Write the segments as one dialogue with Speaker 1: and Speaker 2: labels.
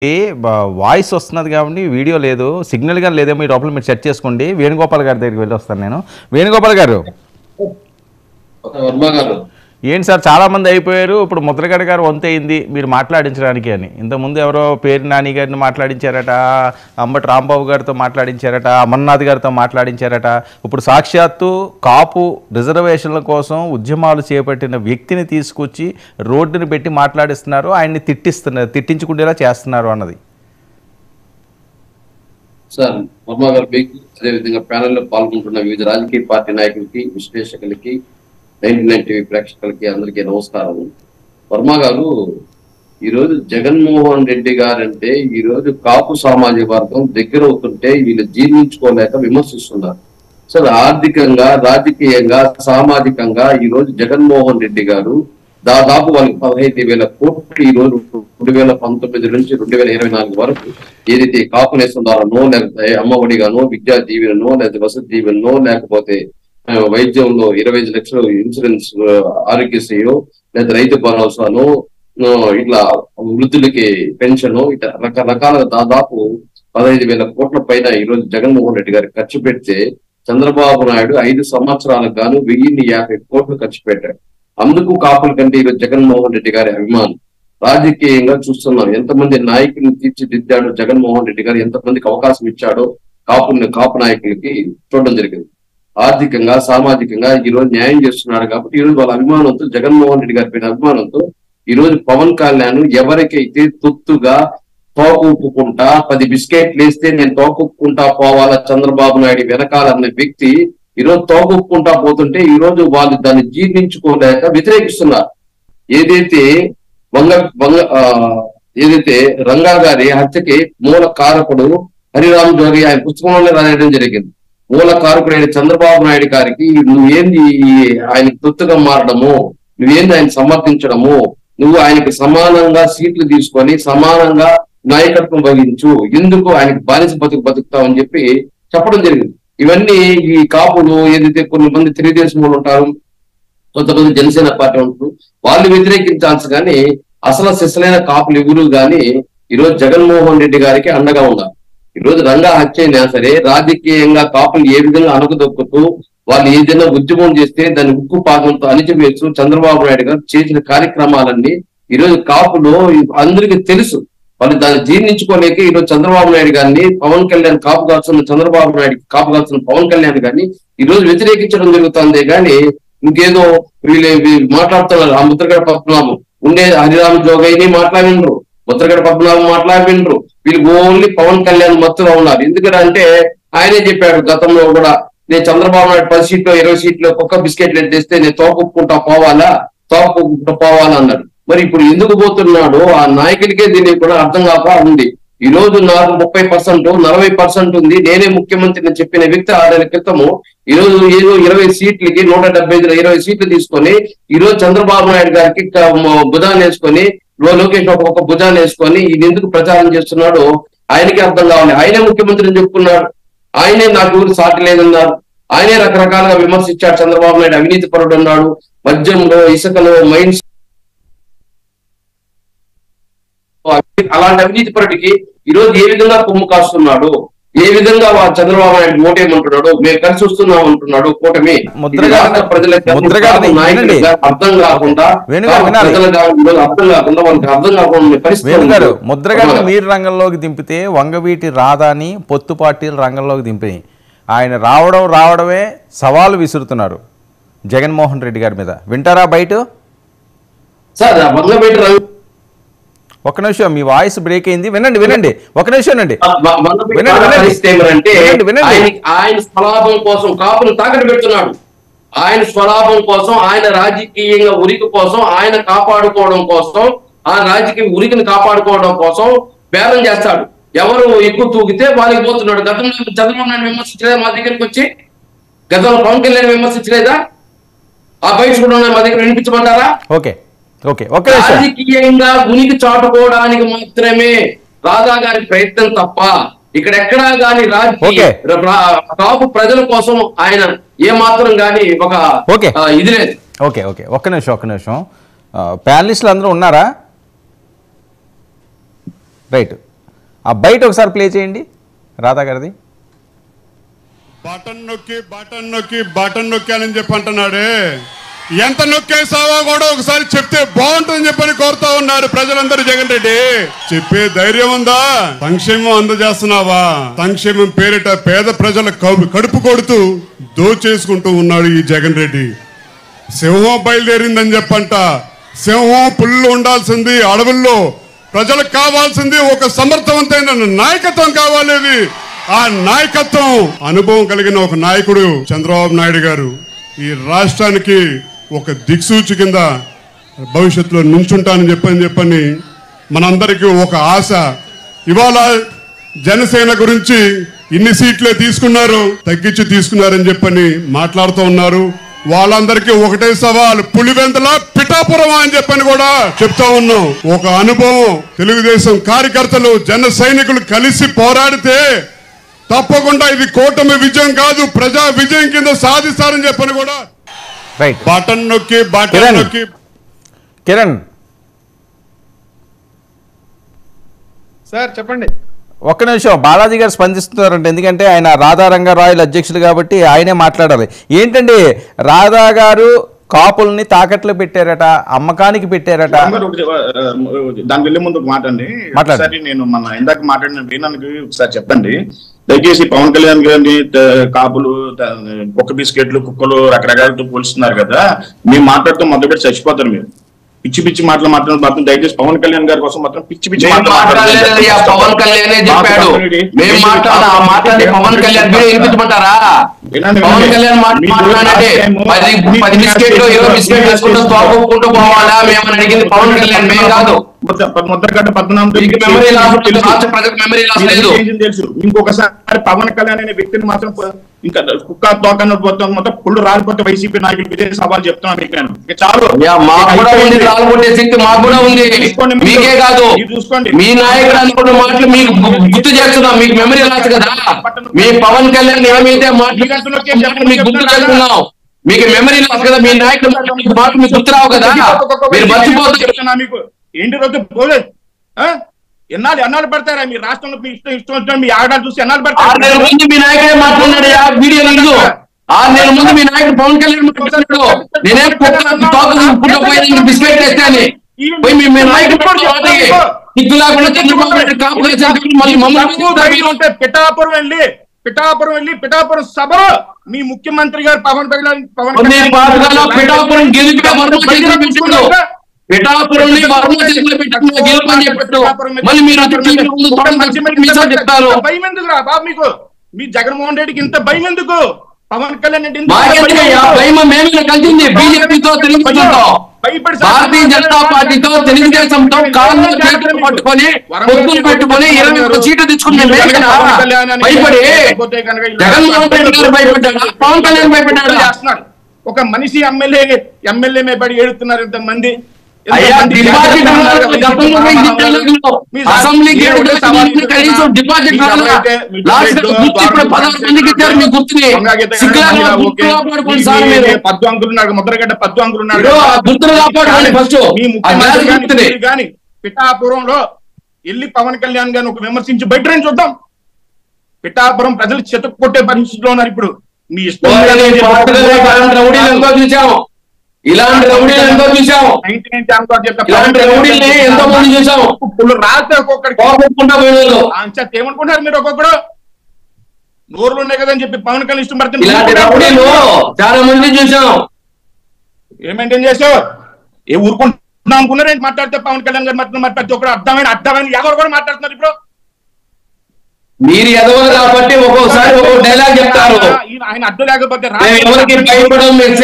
Speaker 1: Voice వస్తున్నది కాబట్టి video లేదు, సిగ్నల్ గాని లేదేమో. ఈ లోపల మీరు సెట్ చేసుకోండి. వేణుగోపాల్ గారి దగ్గరికి వెళ్ళి వస్తాను నేను. వేణుగోపాల్ గారు, ఏంటి సార్ చాలా మంది అయిపోయారు, ఇప్పుడు ముద్రగడ గారు వంతు అయింది మీరు మాట్లాడించడానికి అని. ఇంతకుముందు ఎవరో పేరు నాని గారిని మాట్లాడించారట, అంబటి రాంబాబు గారితో మాట్లాడించారట, అమర్నాథ్ గారితో మాట్లాడించారట. ఇప్పుడు సాక్షాత్తు కాపు రిజర్వేషన్ల కోసం ఉద్యమాలు చేపట్టిన వ్యక్తిని తీసుకొచ్చి రోడ్డుని పెట్టి మాట్లాడిస్తున్నారు, ఆయన్ని తిట్టించుకునేలా చేస్తున్నారు అన్నది.
Speaker 2: సార్ వర్మ గారు మీకు అదేవిధంగా ప్యానెల్లో పాల్గొంటున్న వివిధ రాజకీయ పార్టీ నాయకులకి, విశ్లేషకులకి, 99 టీవీ ప్రేక్షకులకి అందరికీ నమస్కారం. వర్మ గారు, ఈరోజు జగన్మోహన్ రెడ్డి గారంటే ఈరోజు కాపు సామాజిక వర్గం దగ్గర అవుతుంటే వీళ్ళు జీర్ణించుకోలేక విమర్శిస్తున్నారు. సార్ ఆర్థికంగా, రాజకీయంగా, సామాజికంగా ఈరోజు జగన్మోహన్ రెడ్డి గారు దాదాపు వాళ్ళకి 15,000 కోట్లు ఈ రోజు 2019 నుంచి 2024 వరకు ఏదైతే కాపు నేస్తం ద్వారానో, లేకపోతే అమ్మఒడిగానో, విద్యా దీవెనో, లేకపోతే వసతి దీవెనో, లేకపోతే వైద్యంలో 25 లక్షలు ఇన్సూరెన్స్ ఆరోగ్యశ్రీయో, లేదా రైతు భరోసానో, ఇట్లా వృద్ధులకి పెన్షన్, ఇట్లా రకరకాల దాదాపు 15,000 కోట్ల పైన ఈరోజు జగన్మోహన్ రెడ్డి గారికి ఖర్చు పెడితే, చంద్రబాబు నాయుడు 5 సంవత్సరాలకు గాను 1,050 కోట్లు ఖర్చు పెట్టాడు. అందుకు కాపుల కంటే ఈరోజు జగన్మోహన్ రెడ్డి గారి అభిమానం. రాజకీయంగా చూస్తున్నాం ఎంతమంది నాయకులను తీర్చిదిద్దాడు జగన్మోహన్ రెడ్డి గారు, ఎంతమందికి అవకాశం ఇచ్చాడో కాపు నాయకులకి చూడడం జరిగింది. ఆర్థికంగా, సామాజికంగా ఈ రోజు న్యాయం చేస్తున్నాడు కాబట్టి ఈ రోజు వాళ్ళ అభిమానంతో, జగన్మోహన్ రెడ్డి గారి పైన అభిమానంతో ఈ రోజు పవన్ కళ్యాణ్ ఎవరికైతే తొత్తుగా తోకూపుకుంటా 10 బిస్కెట్లు వేస్తే నేను తోకూపుకుంటా పోవాలా చంద్రబాబు నాయుడు వెనకాలన్న వ్యక్తి ఈ రోజు తోకూపుకుంటా పోతుంటే ఈ రోజు వాళ్ళు దాన్ని జీర్ణించుకోలేక వ్యతిరేకిస్తున్నారు. ఏదైతే ఏదైతే రంగా గారి హత్యకి మూల కారకుడు హరిరామ్ జోగి ఆయన పుస్తకంలోనే రాయడం జరిగింది. మూల కారకుడైన చంద్రబాబు నాయుడు గారికి నువ్వేంది ఆయనకి తొత్తుగా మారడము, నువ్వేంది ఆయన సమర్థించడము, నువ్వు ఆయనకి సమానంగా సీట్లు తీసుకొని సమానంగా నాయకత్వం వహించు, ఎందుకు ఆయనకి బానిస బతుకుతావు అని చెప్పి చెప్పడం జరిగింది. ఇవన్నీ ఈ కాపులు ఏదైతే కొన్ని మంది తెలుగుదేశం వాళ్ళు ఉంటారు, కొంతమంది జనసేన పార్టీ ఉంటారు, వాళ్ళు వ్యతిరేకించాల్సి కానీ అసలు సిసలైన కాపులు ఎవరు కానీ ఈరోజు జగన్మోహన్ రెడ్డి గారికి అండగా ఉన్నారు. ఈరోజు రంగా హత్య అయినా సరే రాజకీయంగా కాపులు ఏ విధంగా అణుకుదొక్కుతూ వాళ్ళు ఏదైనా ఉద్యమం చేస్తే దాన్ని ఉక్కు పాదంతో అణిచివేస్తూ చంద్రబాబు నాయుడు గారు చేసిన కార్యక్రమాలన్నీ ఈరోజు కాపులు అందరికీ తెలుసు. వాళ్ళు దాన్ని జీర్ణించుకోలేక ఈరోజు చంద్రబాబు నాయుడు గారిని, పవన్ కళ్యాణ్ కాపు కాల్చున్న చంద్రబాబు నాయుడు కాపు కాల్చున్న పవన్ కళ్యాణ్ గారిని ఈరోజు వ్యతిరేకించడం జరుగుతుంది. కానీ ఇంకేదో వీళ్ళు మాట్లాడుతున్నారు. ఆ ముద్రగడ పద్మనాభం ఉండే హరిరామ్ జోగయ్యని మాట్లాడినరు, ముద్రగడ పద్మనాభం మాట్లాడినరు, వీళ్ళు ఓన్లీ పవన్ కళ్యాణ్ మత్తులో ఉన్నారు. ఎందుకంటే ఆయనే చెప్పాడు గతంలో కూడా, నేను చంద్రబాబు నాయుడు 10 సీట్లు 20 సీట్లు ఒక్క బిస్కెట్లు తెస్తే నేను తోకూపుకుంటా పోవాలా అన్నాడు. మరి ఇప్పుడు ఎందుకు పోతున్నాడు ఆ నాయకుడికే దీన్ని కూడా అర్థం కాక ఉంది. ఈ రోజు నాకు 30%, 40% ఉంది, నేనే ముఖ్యమంత్రిని చెప్పిన వ్యక్తి 6 నెలల క్రితము ఈ రోజు ఏదో 20 సీట్లకి 175 20 సీట్లు తీసుకొని ఈ రోజు చంద్రబాబు నాయుడు గారికి భుజాన్ని వేసుకొని, లోకేష్ ఒక భుజాన్ని వేసుకొని ఇది ఎందుకు ప్రచారం చేస్తున్నాడు ఆయనకి అర్థం కావాలి. ఆయనే ముఖ్యమంత్రిని చెప్పుకున్నాడు, ఆయనే నాకు ఊరు సాటి లేదన్నారు, ఆయనే రకరకాలుగా విమర్శించాడు. చంద్రబాబు నాయుడు అవినీతి పరుడు అన్నాడు, మద్యంలో, ఇసుకలో, మైన్స్, అలాంటి అవినీతి పరుడికి ఈ రోజు ఏ విధంగా కొమ్ము కాస్తున్నాడు, ఏ విధంగా చంద్రబాబు నాయుడు ఓటేయమంటున్నాడు, మేము కలిసి వస్తున్నాం అంటున్నాడు కూటమి. ప్రజలకు అర్థం కాకుండా వాళ్ళకి అర్థం కాకుండా పరిస్థితి.
Speaker 1: ముద్రగడ మీరు రంగంలోకి దింపితే వంగవీటి రాధాని పొత్తు పార్టీలు రంగంలోకి దింపి ఆయన రావడమే సవాలు విసురుతున్నారు జగన్మోహన్ రెడ్డి గారి మీద. వింటారా బయట?
Speaker 2: సార్ వంగవీటి
Speaker 1: ఒక నిమిషం, మీ వాయిస్ బ్రేక్ అయింది, వినండి ఒక నిమిషం అండి.
Speaker 2: ఆయన స్వలాభం కోసం కాపును తాకట్టు పెడుతున్నాడు. ఆయన స్వలాభం కోసం, ఆయన రాజకీయంగా ఉనికి కోసం, ఆయన కాపాడుకోవడం కోసం, ఆ రాజకీయ ఉనికిని కాపాడుకోవడం కోసం బేరం చేస్తాడు. ఎవరు ఎక్కువ తూగితే వాళ్ళకి పోతున్నాడు. గతంలో చంద్రబాబు నాయుడు విమర్శించలేదా మా దగ్గరికి వచ్చి? గతంలో పవన్ కళ్యాణ్ విమర్శించలేదా? ఆ బయట కూడా మా దగ్గర వినిపించమంటారా? రాజకీయంగా ఉనికి చాటుకోవడానికి మాత్రమే రాధా గారి ప్రయత్నం తప్ప ఇక్కడ ఎక్కడా గాని రాజకీయ కాపు ప్రజల కోసం ఆయన ఏ మాత్రం గాని ఒక ఇది లేదు.
Speaker 1: ఒక్క నిమిషం ప్యానలిస్టులు అందరూ ఉన్నారా? రైట్. ఆ బయట ఒకసారి ప్లే చేయండి రాధా గారిది.
Speaker 3: బటన్ నొక్కి అని చెప్పి అంటున్నాడే, ఎంత నొక్కేసావో కూడా ఒకసారి చెప్తే బాగుంటుందని చెప్పని కోరుతా ఉన్నారు ప్రజలందరూ. జగన్ రెడ్డి చెప్పే ధైర్యం ఉందా? సంక్షేమం అందజేస్తున్నావా? సంక్షేమం పేరిట పేద ప్రజల కడుపు కొడుతూ దోచేసుకుంటూ ఉన్నాడు ఈ జగన్ రెడ్డి. సింహం బయలుదేరిందని చెప్పంట. సింహం పుల్లు ఉండాల్సింది అడవుల్లో. ప్రజలకు కావాల్సింది ఒక సమర్థవంతమైన నాయకత్వం కావాలి. ఆ నాయకత్వం అనుభవం కలిగిన ఒక నాయకుడు చంద్రబాబు నాయుడు గారు ఈ రాష్ట్రానికి ఒక దిక్సూచి కింద భవిష్యత్తులో నుంచుంటానని చెప్పని మనందరికీ ఒక ఆశ. ఇవాళ జనసేన గురించి ఇన్ని సీట్లే తీసుకున్నారు, తగ్గించి తీసుకున్నారని చెప్పని మాట్లాడుతూ ఉన్నారు. వాళ్ళందరికీ ఒకటే సవాల్, పులివెందుల పిఠాపురం అని చెప్పని కూడా చెప్తా ఉన్నాం. ఒక అనుభవం, తెలుగుదేశం కార్యకర్తలు జన సైనికులు కలిసి పోరాడితే తప్పకుండా ఇది కూటమి విజయం కాదు, ప్రజా విజయం కింద సాధిస్తారని చెప్పని కూడా బటన్ నొక్కి
Speaker 1: కిరణ్
Speaker 4: సార్ చెప్పండి.
Speaker 1: ఒక్క నిమిషం, బాలాజీ గారు స్పందిస్తున్నారంటే, ఎందుకంటే ఆయన రాధా రంగారాయలు అధ్యక్షులు కాబట్టి ఆయనే మాట్లాడాలి. ఏంటండి రాధా గారు కాపుల్ని తాకట్లు పెట్టారట, అమ్మకానికి పెట్టారట.
Speaker 5: దాని వెళ్ళే ముందు మాట అండి, ఒకసారి నేను మన ఇందాక మాట్లాడిన వీణానికి ఒకసారి చెప్పండి. దయచేసి పవన్ కళ్యాణ్ గారిని కాపులు, కుక్క బిస్కెట్లు, కుక్కలు రకరకాలతో పోలుస్తున్నారు కదా. మేము మాట్లాడుతూ మొదలుపెట్టి చచ్చిపోతారు. మీరు పిచ్చి పిచ్చి మాటలు మాట్లాడుతూ దయచేసి పవన్ కళ్యాణ్ గారి కోసం మాత్రం పిచ్చి పిచ్చి
Speaker 2: పవన్ కళ్యాణ్ చెప్పాడు. పవన్ కళ్యాణ్ వినిపించమంటారా? పవన్ కళ్యాణ్ మాట్లాడే 10 బిస్కెట్లు 20 బిస్కెట్లు వేసుకుంటూ తోపుకుంటూ పోవాలా మేము అడిగింది పవన్ కళ్యాణ్, మేము కాదు.
Speaker 5: ముద్రగడ్డ పద్మనాభం తెలుసు. ఇంకొకసారి పవన్ కళ్యాణ్ అనే వ్యక్తిని మాత్రం ఇంకా కుక్క తోకన్న మొత్తం పుళ్ళు రాలిపోతే వైసీపీ నాయకులు ఇదే సవాల్ చెప్తున్నాను. చాలు,
Speaker 2: మీకే కాదు, మీ నాయకుడు మాటలు మీకు గుర్తు చేస్తున్నాం. మీకు మెమరీ లాస్ కదా. మీ పవన్ కళ్యాణ్ ఏమైతే మాట్లాడుతున్నా మీకు గుర్తు చేస్తున్నాం. మీకు మెమరీ లాస్ కదా. మీ నాయకుడు మాటలు మీకు గుర్తు రావు కదా, మీరు మర్చిపోతున్నా.
Speaker 5: మీకు ఏంటి రోజు పోలేదు ఎన్నాళ్ళు పడతారా మీ రాష్ట్రంలో? మీ ఇష్టం వచ్చిన మీ ఆడాలు చూసి ఎన్నాళ్ళు పడతారు?
Speaker 2: 6 నెలల ముందు మీ నాయకుడే మాట్లాడినాడు. వీడియో లేదు. 6 నెలల ముందు మీ నాయకుడు పవన్ కళ్యాణ్ మాట్లాడాడు. నేనేం పోయి బిస్కెట్ వేస్తాను పోయి మీ నాయకుడు
Speaker 5: పిఠాపురం సభలో మీ ముఖ్యమంత్రి గారు పవన్ కళ్యాణ్ భయం ఎందుకు రా బాబు మీకు? మీ జగన్మోహన్ రెడ్డికి ఇంత భయం ఎందుకు? పవన్ కళ్యాణ్
Speaker 2: భారతీయ జనతా పార్టీతో తెలుగుదేశంతో కాళ్ళు చేతులు పట్టుకొని పొత్తులు పెట్టుకొని 21 సీట్లు తెచ్చుకున్నాడు. భయపడి జగన్మోహన్ రెడ్డి గారు భయపడ్డాడు, పవన్ కళ్యాణ్ భయపడ్డాడు.
Speaker 5: చేస్తున్నారు. ఒక మనిషి ఎమ్మెల్యే మీద పడి ఏడుతున్నారు ఇంతమంది. ముద్రగడ్డ 10 అంకులు ఉన్నాడు. కానీ పిఠాపురంలో వెళ్ళి పవన్ కళ్యాణ్ గారిని ఒక విమర్శించి బయట రండి చూద్దాం. పిఠాపురం ప్రజలు చెతుకు కొట్టే పరిస్థితిలో ఉన్నారు ఇప్పుడు. మీ ఇష్టం
Speaker 2: ఇలాంటి రౌడీలు ఎంతో చూసాం. ఇలాంటి రౌడీల్ని ఎంతో మంది చూసాం.
Speaker 5: రాత్రి ఒక్కొక్కడికి ఏమనుకుంటారు మీరు? ఒక్కొక్కడు నోరులు ఉన్నాయి కదా అని చెప్పి పవన్ కళ్యాణ్ ఇష్టం పడుతుంది.
Speaker 2: ఇలాంటి రౌడీలు చాలా మంది చూసాం.
Speaker 5: ఏం మెయింటైన్ చేసావు? ఏ ఊరుకుంటున్నాం అనుకున్నారేంటి? మాట్లాడితే పవన్ కళ్యాణ్ గారు మాట్లాడితే ఒకడు అర్థమైన ఎవరు కూడా మాట్లాడుతున్నారు ఇప్పుడు.
Speaker 2: మీరు ఎదవలు కాబట్టి ఒక్కోసారి ఒక్కో డైలాగ్ చెప్తారు.
Speaker 5: ఆయన అడ్డు లేకపోతే
Speaker 2: ఎవరికి భయపడడం, మేము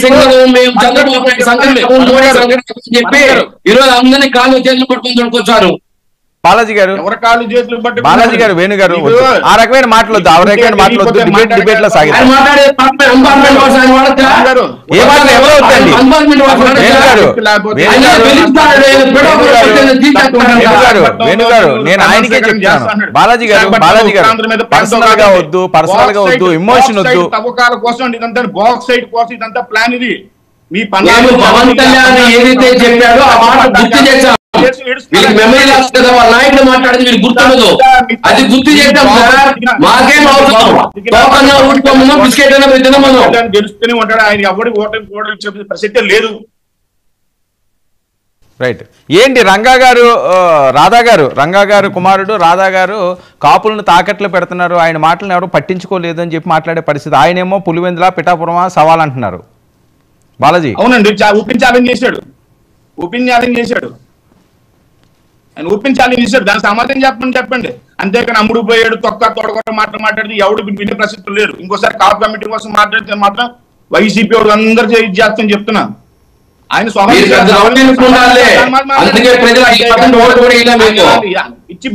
Speaker 2: సింగలు మేము చంద్రబాబు చెప్పి ఈరోజు అందరినీ కాళ్ళు చేతులు పట్టుకొని దొరుకొచ్చారు.
Speaker 1: బాలాజీ గారు,
Speaker 5: ఎవరి కాళ్ళు చేతులు పట్టి
Speaker 1: బాలాజీ గారు, వేణు గారు, ఆ రకమైన మాట్లాడొద్దు, ఆ రకమైన మాట్లాడొద్దు. డిబేట్ లో సాగి వేణు గారు, నేను ఆయనకే చెప్తాను. బాలాజీ గారు పర్సనల్ గా వద్దు, ఇమోషన్ వద్దు.
Speaker 5: తవ్వకాల కోసం ఇదంతా బాక్స్ సైడ్ కోసం ఇదంతా ప్లాన్. ఇది మీ
Speaker 2: నేను పవన్ కళ్యాణ్ ఏదైతే చెప్పాడో ఆ మాట గుర్తు చేశాం. వీళ్ళకి మెమరీ లాస్ కదా, వాళ్ళ నాయకులు మాట్లాడింది వీళ్ళు గుర్తుండదు. అది గుర్తు చేద్దాం సార్, మాకేం అవసరం. టోకన్నా ఊడుకోమన్నాం, బిస్కెట్ అయినా తినమన్నాం.
Speaker 5: గెలుస్తూనే ఉంటాడు ఆయన, ఎవరికి ఓటమి కూడా చెప్పే ప్రసక్తే లేదు.
Speaker 1: రైట్. ఏంటి రంగా గారు కుమారుడు రాధా గారు కాపులను తాకట్లు పెడుతున్నారు, ఆయన మాటలను ఎవరు పట్టించుకోలేదు అని చెప్పి మాట్లాడే పరిస్థితి. ఆయనేమో పులివెందుల పిఠాపురమా సవాల్ అంటున్నారు. బాలాజీ
Speaker 5: అవునండి, ఓపెన్ ఛాలెంజ్ చేశాడు. ఆయన ఓపెన్ ఛాలెంజ్ చేశాడు, దాని సమాధానం చెప్పండి. అంతేకాని అమ్ముడు పోయాడు తొడగొట్ట మాట్లాడితే ఎవడు వినే ప్రసక్తులు లేరు. ఇంకోసారి కాపు కమిటీ కోసం మాట్లాడితే మాత్రం వైసీపీ వాడు అందరూ చేస్తామని చెప్తున్నా. ఆయన
Speaker 2: అందుకే ప్రజలు 5% ఓటు కూడా ఇలా మీకు
Speaker 5: పిచ్చి